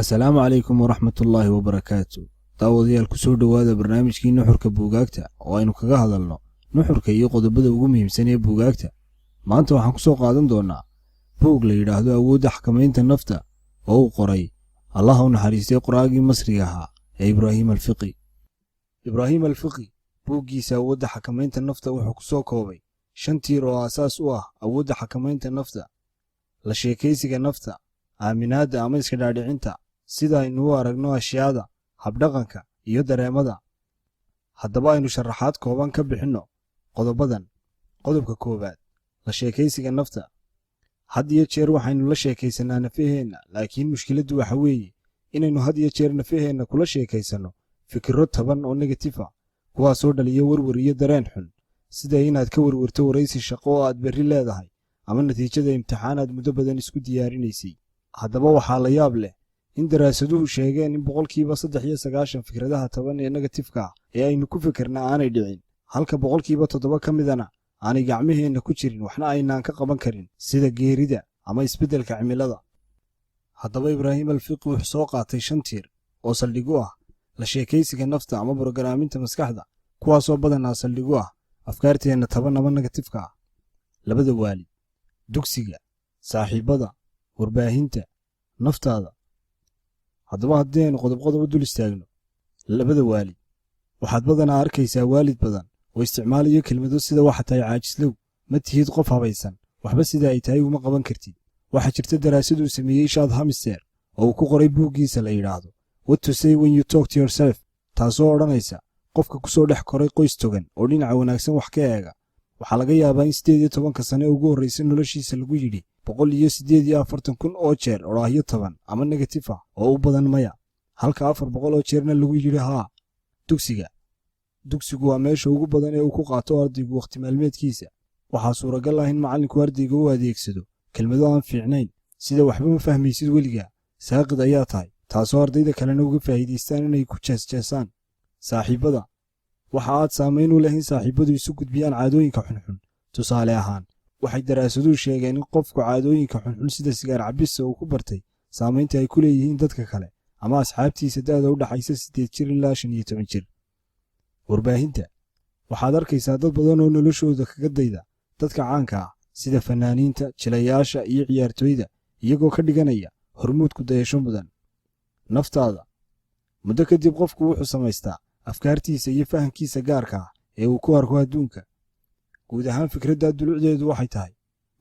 asalaamu calaykum waraxmatullaahi wabarakaatu. daawadayaal ku soo dhowaada barnaamijkii nuxurka buugaagta oo aynu kaga hadalno nuxurka iyo qodobada ugu muhiimsan ee buugaagta. maanta waxaan ku soo qaadan doonaa buug la yidhaahdo awoodda xakamaynta nafta oo uu qoray allah u naxariistay qoraagii masriga ahaa ee ibraahim alfiqi. ibraahim alfiqi buuggiisa awoodda xakamaynta nafta wuxuu ku soo koobay 5 tiir oo aasaas u ah awoodda xakamaynta nafta: la sheekaysiga nafta, aaminaadda ama iska dhaadhicinta, sida aynu u aragno ashyaada, habdhaqanka iyo dareemada. haddaba aynu sharaxaad kooban ka bixinno qodobadan. qodobka koowaad, la sheekaysiga nafta. had iyo jeer waxaynu la sheekaysanaa nafaheenna, laakiin mushkiladdu waxa weeye inaynu had iyo jeer nafaheenna kula sheekaysanno fikirro taban oo negatif ah, kuwaasoo dhaliya werwer iyo dareen xun, sida inaad ka werwerto waraysi shaqo oo aad berri leedahay ama natiijada imtixaan aad muddo badan isku diyaarinaysay. haddaba waxaa la yaab leh in daraasaduhu sheegeen in 93% fikradaha taban ee negatifka ah ee aynu ku fikirna aanay dhicin, halka 7% ka midana aanay gacmaheenna ku jirin, waxna aynaan ka qaban karin, sida geerida ama isbeddelka cimilada. haddaba ibraahim alfiqi wuxuu soo qaatay 5 tiir oo saldhig u ah la sheekaysiga nafta ama brogaraaminta maskaxda, kuwaasoo badanaa saldhig u ah afkaarteenna taban ama negatifka ah: labada waalid, dugsiga, saaxiibada, warbaahinta, naftaada. haddaba haddii aynu qodob u dul istaagno labada waalid, waxaad badanaa arkaysaa waalid badan oo isticmaalayo kelmado sida waxa tahay caajislow, ma tihid qof habaysan, waxba sida ay tahay uma qaban kartid. waxaa jirta daraasad uu sameeyey Shad Hamister oo uu ku qoray buuggiisa la yidhaahdo What to Say When You Talk to Yourself, taasoo odhanaysa qofka ku soo dhex koray qoys togan oo dhinaca wanaagsan wax ka eega waxaa laga yaabaa in 18 sane ugu horraysa noloshiisa lagu yidhi 148,000 oo jeer odhaahyo taban ama negatif ah oo u badan maya, halka 400 oo jeerna lagu yidhi haa. dugsigu waa meesha ugu badan ee uu ku qaato ardaygu wakhti maalmeedkiisa. waxaa suuragal ah in macallinku ardayga u adeegsado kelmado aan fiicnayn, sida waxba ma fahmaysid weligaa, saaqid ayaa tahay, taasoo ardayda kalena uga faa'iidaystaan inay ku jeesjeesaan. saaxiibada, waxa aad saamayn u leh in saaxiibadu isu gudbiyaan caadooyinka xunxun. tusaale ahaan, waxay daraasaduhu sheegeen in qofku caadooyinka xunxun sida sigaar cabista uu ku bartay saamaynta ay ku leeyihiin dadka kale ama asxaabtiisa da'da u dhaxaysa 8 jir ilaa 15 jir. warbaahinta, waxaad arkaysaa dad badan oo noloshooda kaga dayda dadka caanka ah sida fanaaniinta, jilayaasha iyo ciyaartooyda, iyagoo ka dhiganaya hormuudku dayasho mudan. naftaada, muddo kadib qofku wuxuu samaystaa afkaartiisa iyo fahamkiisa gaarka ah ee uu ku arko adduunka. guud ahaan fikradda dulucdeedu waxay tahay: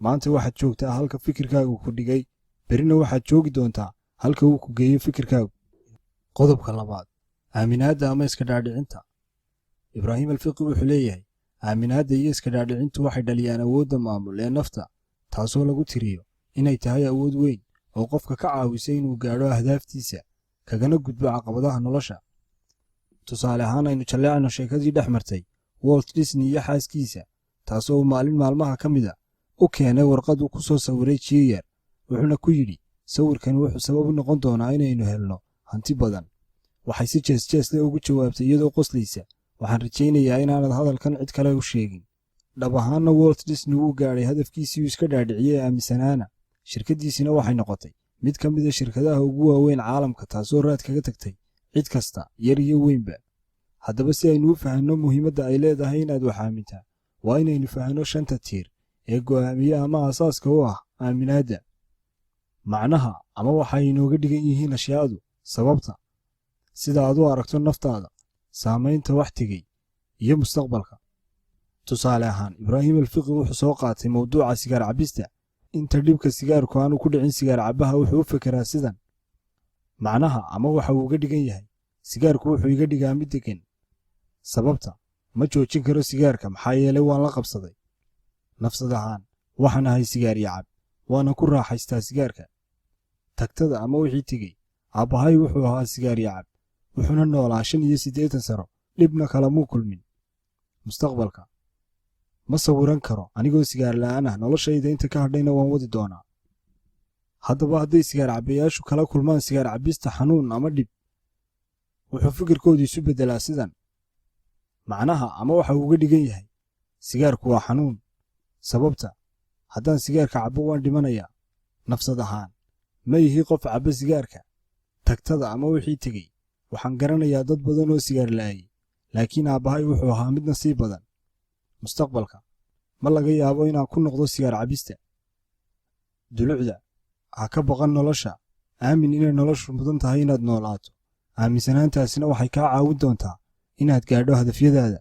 maanta waxaad joogtaa halka fikirkaagu ku dhigay, berrina waxaad joogi doontaa halka uu ku geeyo fikirkaagu. qodobka labaad, aaminaadda ama iska dhaadhicinta. ibraahim alfiqi wuxuu leeyahay aaminaadda iyo iska dhaadhicintu waxay dhaliyaan awoodda maamul ee nafta, taasoo lagu tiriyo inay tahay awood weyn oo qofka ka caawisa inuu gaadho ahdaaftiisa kagana gudbo caqabadaha nolosha. tusaale ahaan, aynu jalleecno sheekadii dhex martay Walt Disney iyo xaaskiisa, taasoo maalin maalmaha ka mida u keenay warqad uu ku soo sawiray jiir, wuxuuna ku yidhi sawirkani wuxuu sabab u noqon doonaa inaynu helno hanti badan. waxay si jees leh ugu jawaabtay iyadoo qoslaysa, waxaan rajaynayaa inaanad hadalkan cid kale u sheegin. dhab ahaanna Walt Disney wuu gaadhay hadafkiisii uu iska dhaadhiciyey aaminsanaana, shirkaddiisina waxay noqotay mid ka mida shirkadaha ugu waaweyn caalamka, taasoo raad kaga tagtay cid kasta, yar iyo weynba. haddaba si aynu u fahanno muhiimadda ay leedahay inaad wax aamintaa, waa inaynu fahanno 5 tiir ee go'aamiye ama aasaaska u ah aaminaadda: macnaha ama waxa ay inooga dhigan yihiin ashyaadu, sababta, sida aad u aragto naftaada, saamaynta wax tegey, iyo mustaqbalka. tusaale ahaan, ibraahim alfiqi wuxuu soo qaatay mawduuca sigaar cabista. inta dhibka sigaarku aanu ku dhicin sigaar cabbaha wuxuu u fekeraa sidan: macnaha ama waxa uu uga dhigan yahay, sigaarku wuxuu iga dhigaa mid degan. sababta, ma joojin karo sigaarka maxaa yeelay waan la qabsaday. nafsad ahaan, waxaan ahay sigaar iyo cab, waana ku raaxaystaa sigaarka. tagtada ama wixii tegey, aabbahay wuxuu ahaa sigaar iyo cab, wuxuuna noolaa 85 sano, dhibna kalamuu kulmin. mustaqbalka, ma sawiran karo anigoo sigaar la'aan ah, noloshayda inta ka hadhayna waan wadi doonaa. haddaba hadday sigaar cabbayaashu kala kulmaan sigaar cabbista xanuun ama dhib, wuxuu fikirkoodu isu beddelaa sidan: macnaha ama waxa uu uga dhigan yahay, sigaarku waa xanuun. sababta, haddaan sigaarka cabbo waan dhimanayaa. nafsad ahaan, ma yihi qof cabba sigaarka, tagtada ama wixii tegey. Waxaan garanayaa dad badan oo sigaar la'ayay, laakiin aabbahay wuxuu ahaa mid nasiib badan. Mustaqbalka ma laga yaabo inaan ku noqdo sigaar cabista. Dulucda ha ka baqan nolosha, aamin inay noloshu mudan tahay inaad noolaato. Aaminsanaantaasina waxay kaa caawin doontaa inaad gaadho hadafyadaada.